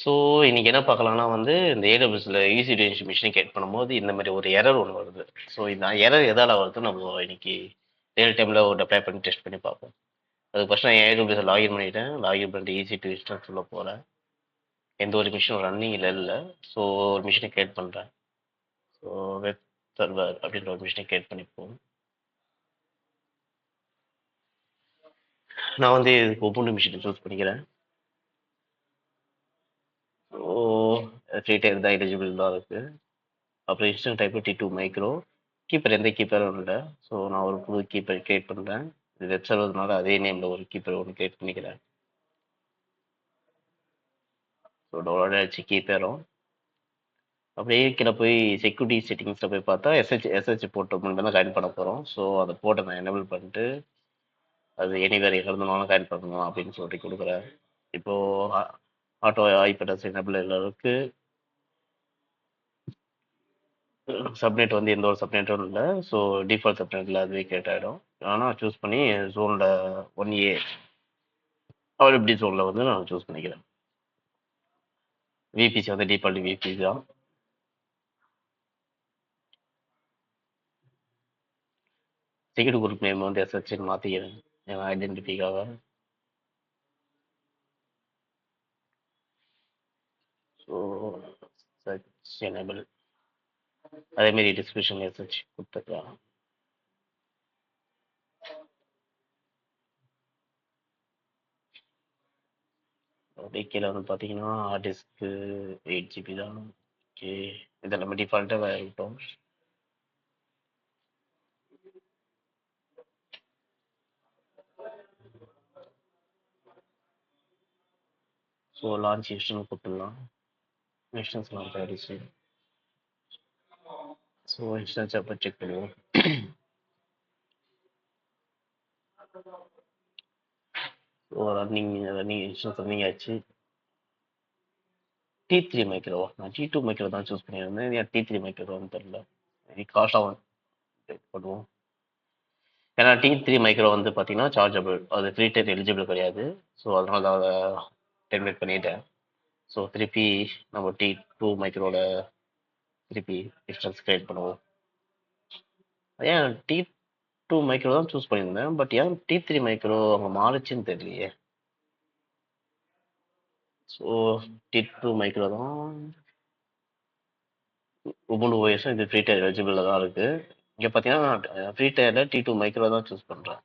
So இன்னைக்கு என்ன பார்க்கலாம்னா வந்து இந்த ஏடபிள்யூஎஸ்ல ஈஸி டென்ஷன் மிஷினை கேட் பண்ணும்போது இந்த மாதிரி ஒரு எரர் ஒன்று வருது. ஸோ இந்த எரர் எதால வருது நம்ம இன்னைக்கு ரியல் டைமில் ஒரு அப்ளை பண்ணி டெஸ்ட் பண்ணி பார்ப்போம். அதுக்கு ஃபர்ஸ்ட் நான் ஏடபிள்யூஎஸ் லாகின் பண்ணிட்டேன். லாகின் பண்ணிட்டு ஈஸி டு இன்ஸ்டால் சொல்ல போகிறேன். எந்த ஒரு மிஷினும் ரன்னிங் இல்லை. ஸோ ஒரு மிஷினை கிரியேட் பண்ணுறேன். ஸோ வெப் சர்வர் அப்படின்ற ஒரு மிஷினை கிரியேட் பண்ணிப்போம். நான் வந்து இதுக்கு ஒப்புண்டு மிஷினை சூஸ் பண்ணிக்கிறேன். ஸோ ஃப்ரீ டைம் தான் எலிஜிபிள் தான் இருக்குது. அப்புறம் instant type T2 micro keeper எந்த கீப்பரும் இல்லை. ஸோ நான் ஒரு புது கீப்பர் கிரியேட் பண்ணுறேன். இது வெப் சர்வர்னால அதே நேமில் ஒரு கீப்பர் ஒன்று கிரியேட் பண்ணிக்கிறேன். ஸோ டவுன்லோட் ஆகிடுச்சு கீப்பரும். அப்படியே கீழே போய் செக்யூரிட்டி செட்டிங்ஸில் போய் பார்த்தா எஸ்ஹெச் போர்ட் மட்டும் தான் ஜாயின் பண்ண போகிறோம். ஸோ அதை போர்ட்டை நான் எனேபிள் பண்ணிட்டு அது எனிவேர் எங்கே ஜாயின் பண்ணணும் அப்படின்னு சொல்லிட்டு கொடுக்குறேன். இப்போது ஆட்டோ ஐபேட்டஸ் எனேபிள் எல்லாருக்கு சப்நெட் வந்து எந்த ஒரு சப்நெட்டும் இல்லை. ஸோ டிஃபால்ட் சப்நெட்டில் அதுவே கிரியேட் ஆகிடும். ஆனால் சூஸ் பண்ணி ஜோனில் 1A அவைலபிலிட்டி ஜோனில் வந்து நான் சூஸ் பண்ணிக்கிறேன். விபிசி வந்து டிஃபால்ட் விபிசி தான். செக்யூரிட்டி குரூப் நேம் வந்து எஸ்ஹெச்னு மாற்றிக்கிறேன் என் ஐடென்டிட்டிக்காக. ஸோ சர்ச் எனேபிள் அதேமாரி டிஸ்கிரிப்ஷன் எஸ்ஹெச் கொடுத்துருக்கலாம். அப்படியே கீழே வந்து பார்த்தீங்கன்னா ஹார்ட் டிஸ்க்கு 8 GB தான். ஓகே, இதெல்லாமே டிஃபால்ட்டாக இருக்கட்டும். ஸோ லான்ச் இன்ஸ்டன் கொடுத்துடலாம். இன்ஸ்டன்ஸ் லான்ச் ஆகிடுச்சு. ஸோ இன்ஸ்டன்ஸ் அப்போ செக் பண்ணுவோம். ஸோ ரன்னிங் இன்ஸ்டன்ஸ் ரன்னிங் ஆச்சு. T3 மைக்ரோ நான் T2 மைக்ரோ தான் சூஸ் பண்ணியிருந்தேன். ஏன் T3 மைக்ரோன்னு தெரியல. காஸ்டாக பண்ணுவோம். ஏன்னா T3 மைக்ரோ வந்து பார்த்தீங்கன்னா சார்ஜபிள், அது ஃப்ரீ டைம் எலிஜிபிள் கிடையாது. ஸோ அதனால தான் அதை டெர்மினேட் பண்ணிட்டேன். ஸோ திருப்பி நம்ம T2 மைக்ரோட திருப்பி இன்ஸ்டன்ஸ் கிரியேட் பண்ணுவோம். ஏன் T2 மைக்ரோ தான் சூஸ் பண்ணியிருந்தேன். பட் ஏன் T3 மைக்ரோ அங்கே மாறுச்சுன்னு தெரியலையே. ஸோ T2 மைக்ரோ தான் உபுண்டு ஓஎஸ் இது ஃப்ரீ டயர் எலிஜிபிளில் தான் இருக்குது. இங்கே பார்த்தீங்கன்னா நான் ஃப்ரீ டயரில் T2 மைக்ரோ தான் சூஸ் பண்ணுறேன்.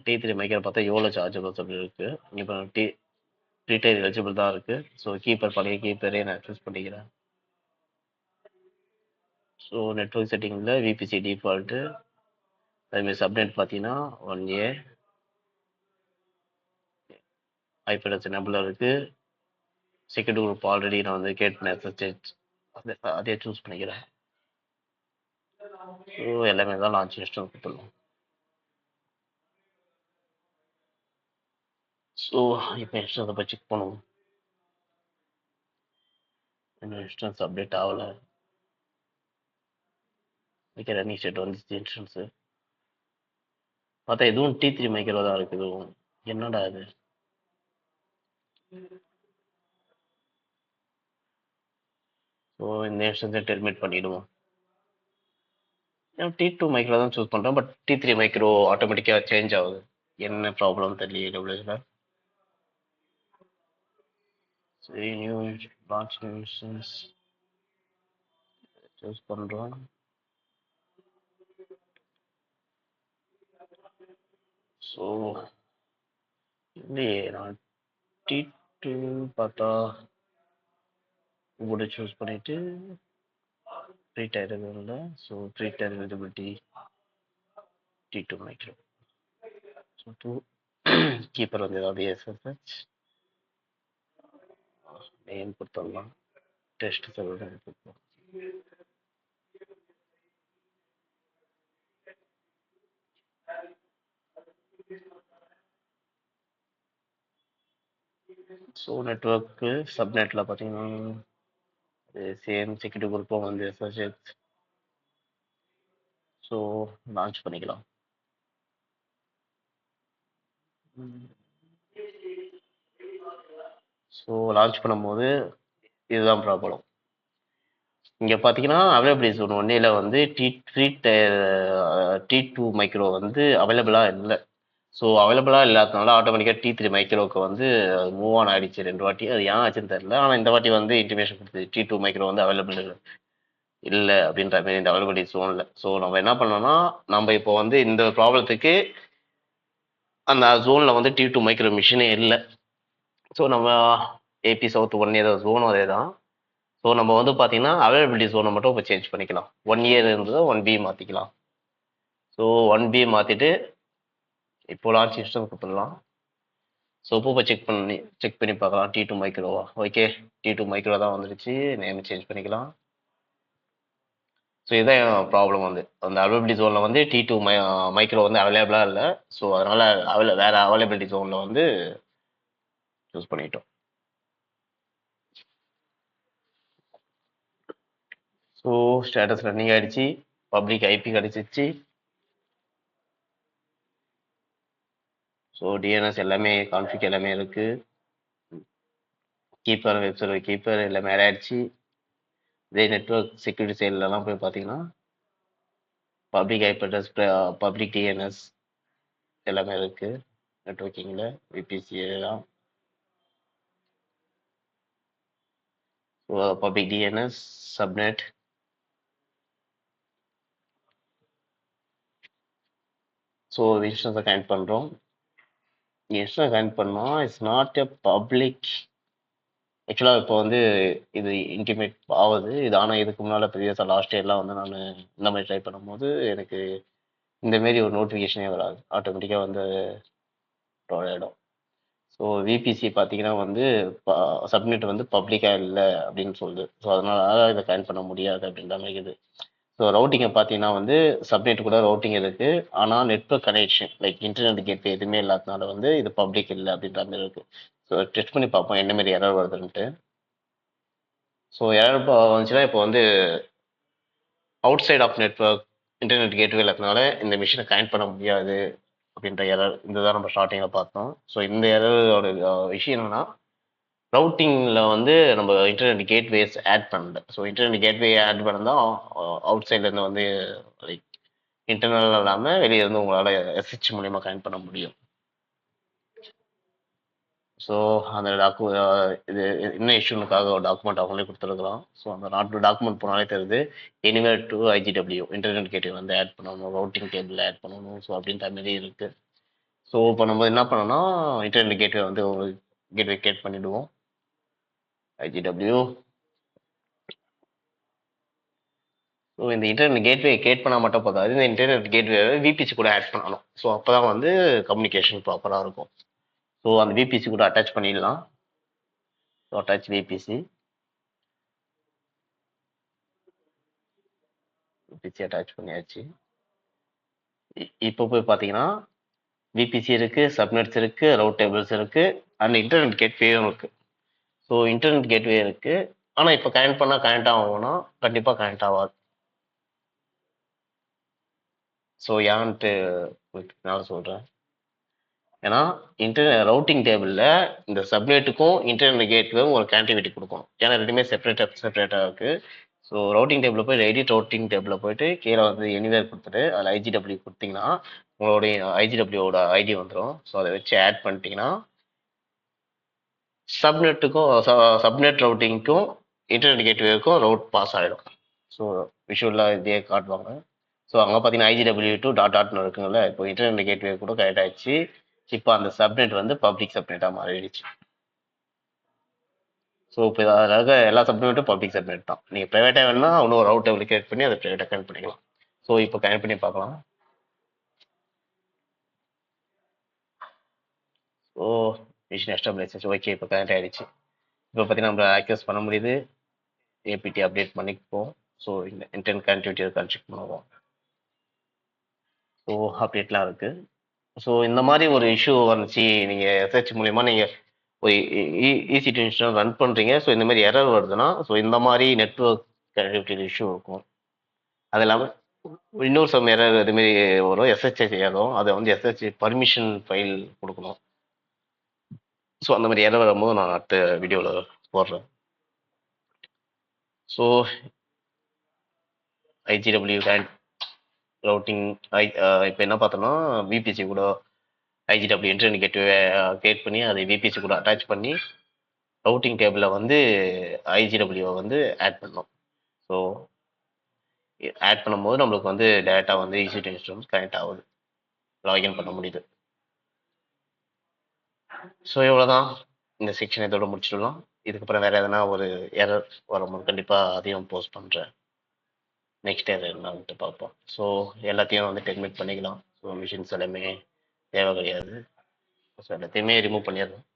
T3 மைக்ரோ பார்த்தா எவ்வளோ சார்ஜபிள்ஸ் அப்படி இருக்குது. இப்போ ஃப்ரீ டயர் எலிஜிபிள் தான் இருக்குது. ஸோ கீப்பர் பழைய கீப்பரே நான் சூஸ் பண்ணிக்கிறேன். ஸோ நெட்ஒர்க் செட்டிங்கில் விபிசி டிஃபால்ட்டு அதுமாரி சப்நெட் பார்த்தீங்கன்னா 1A ஐபேட்டஸ் எனேபிள் இருக்குது. செக்யூரிட்டி குரூப் ஆல்ரெடி நான் வந்து கிரியேட் பண்ண எஸ்எஸ்ஹெச் அதே சூஸ் பண்ணிக்கிறேன். ஸோ எல்லாமே தான் லான்ச் இன்ஸ்டால் கொடுத்துடலாம். ஸோ இப்போ இன்ஸ்டான்ஸை போய் செக் பண்ணுவோம். இன்ஸ்டான்ஸ் அப்டேட் ஆகலை. ஓகே, ரன்னிங் ஸ்டேட் வந்துச்சு இன்ஸ்டான்ஸு. பார்த்தா இதுவும் T3 மைக்ரோ தான் இருக்குது. இதுவும் என்னடா இது. ஸோ இந்த இன்ஸ்டன்ஸை டெர்மினேட் பண்ணிவிடுவோம். T2 மைக்ரோ தான் சூஸ் பண்ணுறேன். பட் T3 மைக்ரோ ஆட்டோமேட்டிக்காக சேஞ்ச் ஆகுது. என்ன ப்ராப்ளம் தெரியல டபிள்யூஎஸ்ல. சரி, new launch new instance choose பண்ணுறோம். ஸோ இல்லையே, நான் T2 பார்த்தா உங்களோட சூஸ் பண்ணிவிட்டு ஃப்ரீ டயர் எதுவும் இல்லை. So free tyre eligibility T2 micro. So keeper வந்து ஏதாவது எஸ்எஸ்ஹெச் நேம் கொடுத்துடலாம். டெஸ்ட் சர்வர் கொடுப்போம். ஸோ நெட்ஒர்க்கு சப்நெட்டில் பார்த்தீங்கன்னா சேம் செக்யூரிட்டி குரூப்பும் வந்து எஸ்எஸ்ஹெச். ஸோ லான்ச் பண்ணிக்கலாம். ஸோ லான்ச் பண்ணும்போது இதுதான் ப்ராப்ளம். இங்க பார்த்தீங்கன்னா, அவைலபிலிட்டி ஜோன் 1ல வந்து T2 மைக்ரோ வந்து அவைலபிளா இல்ல. ஸோ அவைலபிளா இல்லாதனால ஆட்டோமேட்டிக்கா T3 மைக்ரோவுக்கு வந்து மூவ் ஆன் ஆயிடுச்சு 2 வாட்டி. அது ஏன் ஆச்சுன்னு தெரியல. ஆனா இந்த வாட்டி வந்து இன்டிமேஷன் குடுத்தது. T2 மைக்ரோ வந்து அவைலபிள் இல்ல அப்படின்ற மாரி இந்த அவைலபிலிட்டி ஜோன்ல. ஸோ நம்ம என்ன பண்ணோம்னா, நம்ம இப்போ வந்து இந்த ப்ராப்ளத்துக்கு அந்த ஜோன்ல வந்து T2 மைக்ரோ மிஷினே இல்ல. ஸோ நம்ம AP சவுத் 1 ஏதோ ஜோனும் அதேதான். ஸோ நம்ம வந்து பார்த்தீங்கன்னா, அவைலபிலிட்டி ஜோனை மட்டும் இப்போ சேஞ்ச் பண்ணிக்கலாம். 1 இயர் இருந்ததை 1B மாத்திக்கலாம். ஸோ 1B மாத்திட்டு இப்போ லான்ச் சிஸ்டம் கொடுத்துடலாம். ஸோ இப்போ செக் பண்ணி பார்க்கலாம். T2 மைக்ரோவா? ஓகே, T2 மைக்ரோ தான் வந்துருச்சு. நேம் சேஞ்ச் பண்ணிக்கலாம். ஸோ இதுதான் ப்ராப்ளம் வந்து அந்த அவைலபிலிட்டி ஜோனில் வந்து T2 மைக்ரோ வந்து அவைலபிளாக இல்லை. ஸோ அதனால வேற அவைலபிலிட்டி ஜோனில் வந்து சூஸ் பண்ணிட்டோம். ஸோ ஸ்டேட்டஸ் ரன்னிங் ஆயிடுச்சு. பப்ளிக் ஐபி கிடைச்சிச்சு. ஸோ டிஎன்எஸ் எல்லாமே கான்ஃபிக் எல்லாமே இருக்கு. கீப்பர் வெப் சர்வர் கீப்பர் எல்லாமே ஆட் ஆயிடுச்சு. இதே நெட்வொர்க் செக்யூரிட்டி சைட்லலாம் போய் பார்த்தீங்கன்னா public IP address public DNS எல்லாமே இருக்கு. நெட்வொர்க்கிங்கில் விபிசி எல்லாம் பப்ளிக் டிஎன்எஸ் சப்நெட். ஸோ இன்ஸ்டன்ஸை கனெக்ட் பண்ணுறோம். இன்ஸ்டன்ஸ் கனெக்ட் பண்ணோம். It's not a public. ஆக்சுவலாக இப்போ வந்து இது இன்டிமேட் ஆகுது. இது ஆனால் இதுக்கு முன்னால் ப்ரீவியஸாக லாஸ்ட் இயர்லாம் வந்து நான் இந்த மாதிரி ட்ரை பண்ணும்போது எனக்கு இந்தமாரி ஒரு நோட்டிஃபிகேஷனே வராது. ஆட்டோமேட்டிக்காக வந்து ப்ரொவைட் ஆகிடும். ஸோ விபிசி பார்த்தீங்கன்னா வந்து சப்நெட் வந்து பப்ளிக்காக இல்லை அப்படின்னு சொல்லுது. ஸோ அதனால இதை கனெக்ட் பண்ண முடியாது அப்படின்ற மாதிரி இருக்குது. ஸோ ரவுட்டிங்கை பார்த்தீங்கன்னா வந்து சப்நெட் கூட ரவுட்டிங் இருக்குது. ஆனால் network connection like internet gateway எதுவுமே இல்லாதனால வந்து இது பப்ளிக் இல்லை அப்படின்ற மாதிரி இருக்குது. ஸோ டெஸ்ட் பண்ணி பார்ப்போம் என்ன மாதிரி எரர் வருதுன்ட்டு. ஸோ எரர் வந்துச்சுன்னா இப்போ வந்து outside of network internet gateway இல்லாதனால இந்த மிஷினை கனெக்ட் பண்ண முடியாது அப்படின்ற எரர் இதுதான் நம்ம ஸ்டார்டிங்கில் பார்த்தோம். ஸோ இந்த எரரோட விஷயம் என்னன்னா ரவுட்டிங்கில் வந்து நம்ம இன்டர்நெட் கேட்வேஸ் ஆட் பண்ணல. ஸோ இன்டர்நெட் கேட்வே ஆட் பண்ணதான் அவுட் சைட்லேருந்து வந்து லைக் இன்டர்னல் இல்லாமல் வெளியே இருந்து உங்களால் எஸ்ஹெச் மூலியமாக கனெக்ட் பண்ண முடியும். ஸோ அந்த இது என்ன இஷ்யூனுக்காக ஒரு டாக்குமெண்ட் அவங்களே கொடுத்துருக்கலாம். ஸோ அந்த டாக்குமெண்ட் போனாலே தெரியுது anywhere to IGW internet gateway வந்து ஆட் பண்ணணும், ரவுட்டிங் டேபிள் ஆட் பண்ணணும். ஸோ அப்படின்ற மாதிரி இருக்கு. ஸோ இப்போ நம்ம என்ன பண்ணோம்னா இன்டர்நெட் கேட்வே வந்து ஒரு கேட்வே கிரியேட் பண்ணிடுவோம். ஐஜிடபிள்யூ. ஸோ இந்த இன்டர்நெட் கேட்வே கிரியேட் பண்ணால் மட்டும் போதாது. இந்த இன்டர்நெட் கேட்வே விபிசி கூட ஆட் பண்ணணும். ஸோ அப்போ தான் வந்து கம்யூனிகேஷன் ப்ராப்பராக இருக்கும். ஸோ அந்த விபிசி கூட அட்டாச் பண்ணிடலாம். ஸோ அட்டாச் விபிசி அட்டாச் பண்ணியாச்சு. இப்போ போய் பார்த்தீங்கன்னா விபிசி இருக்கு, சப்நெட்ஸ் இருக்கு, ரவுட் டேபிள்ஸ் இருக்கு, அண்ட் இன்டர்நெட் கேட்வேயும் இருக்கு. ஸோ இன்டர்நெட் கேட்வே இருக்கு. ஆனால் இப்போ கனெக்ட் பண்ணால் கனெக்ட் ஆகும்னா கண்டிப்பாக கனெக்ட் ஆகாது. ஸோ ஏன்ட்டு நான் சொல்கிறேன். ஏன்னா ரவுட்டிங் டேபிளில் இந்த சப்நெட்டுக்கும் இன்டர்நெட் கேட்வேவும் ஒரு கனெக்டிவிட்டி கொடுக்கணும். ஏன்னா ரெண்டுமே செப்பரேட்டாக இருக்குது. ஸோ ரவுட்டிங் டேபிளில் போய் எடிட் ரவுட்டிங் டேபிளில் போயிட்டு கீழே வந்து எனிவேர் கொடுத்துட்டு அதில் ஐஜிடபிள்யூ கொடுத்தீங்கன்னா உங்களுடைய ஐஜிடபிள்யூவோட ஐடி வந்துடும். ஸோ அதை வச்சு ஆட் பண்ணிட்டீங்கன்னா சப்நெட் ரவுட்டிங்க்கும் இன்டர்நெட் கேட்வேக்கும் ரவுட் பாஸ் ஆகிடும். ஸோ விஷுவலாக இதே காட்டுவாங்க. ஸோ அங்கே பார்த்தீங்கன்னா IGW2 இருக்குங்கள. இப்போ இன்டர்நெட் கேட்வே கூட கனெக்ட் ஆயிடுச்சு. இப்போ அந்த சப்நெட் வந்து பப்ளிக் சப்நெட்டாக மாறிடுச்சு. ஸோ இப்போ அதில் எல்லா சப்நெட்டும் பப்ளிக் சப்நெட் தான். நீங்கள் ப்ரைவேட்டாக வேணும்னா இன்னொரு ரவுட் டேபிள் கிரியேட் பண்ணி அதை ப்ரைவேட்டாக கனெக்ட் பண்ணிக்கலாம். ஸோ இப்போ கனெக்ட் பண்ணி பார்க்கலாம். So machine establish okay. இப்போ கனெக்ட் ஆகிடுச்சு. இப்போ பார்த்தீங்கன்னா நம்ம ஆக்சஸ் பண்ண முடியுது. ஏபிடி அப்டேட் பண்ணிப்போம். ஸோ இந்த இன்டர்நெட் கனெக்டிவிட்டியை செக் பண்ணுவோம். ஸோ அப்டேட்லாம் இருக்குது. ஸோ இந்த மாதிரி ஒரு இஷ்யூ வந்துச்சு. நீங்கள் எஸ்ஹெச் மூலிமா நீங்கள் ஒரு ஈசி2 இன்ஸ்டால் ரன் பண்ணுறீங்க. ஸோ இந்த மாதிரி எரர் வருதுன்னா ஸோ இந்த மாதிரி நெட்வொர்க் கனெக்டிவிட்டி இஷ்யூ இருக்கும். அது இல்லாமல் இன்னொரு சம் எரர் இதுமாரி வரும். எஸ்ஹெச்ஐ செய்யாதோ அதை வந்து எஸ்ஹெச் பர்மிஷன் ஃபைல் கொடுக்கணும். ஸோ அந்த மாதிரி எரர் வரும்போது நான் அடுத்த வீடியோவில் போடுறேன். ஸோ ஐஜிடபிள்யூ கேன் ரவுட்டிங் இப்போ என்ன பார்த்தோம்னா விபிசி கூட ஐஜிடபிள்யூ இன்டர்நெட் கேட்வே கிரியேட் பண்ணி அதை விபிசி கூட அட்டாச் பண்ணி ரவுட்டிங் டேபிளில் வந்து ஐஜிடபிள்யூவை வந்து ஆட் பண்ணோம். ஸோ ஆட் பண்ணும்போது நம்மளுக்கு வந்து டேட்டா வந்து EC2 இன்ஸ்டன்ஸ் கனெக்ட் ஆகுது, லாகின் பண்ண முடியுது. ஸோ இவ்வளோதான், இந்த செக்ஷன் இதோட முடிச்சிடலாம். இதுக்கப்புறம் வேறு எதனா ஒரு எரர் வரும்போது கண்டிப்பாக அதையும் போஸ்ட் பண்ணுறேன். நெக்ஸ்ட் எரர் என்னன்ட்டு பார்ப்போம். ஸோ எல்லாத்தையும் வந்து டெர்மினேட் பண்ணிக்கலாம். ஸோ மிஷின்ஸ் எல்லாமே தேவை கிடையாது. ஸோ எல்லாத்தையுமே ரிமூவ் பண்ணிடலாம்.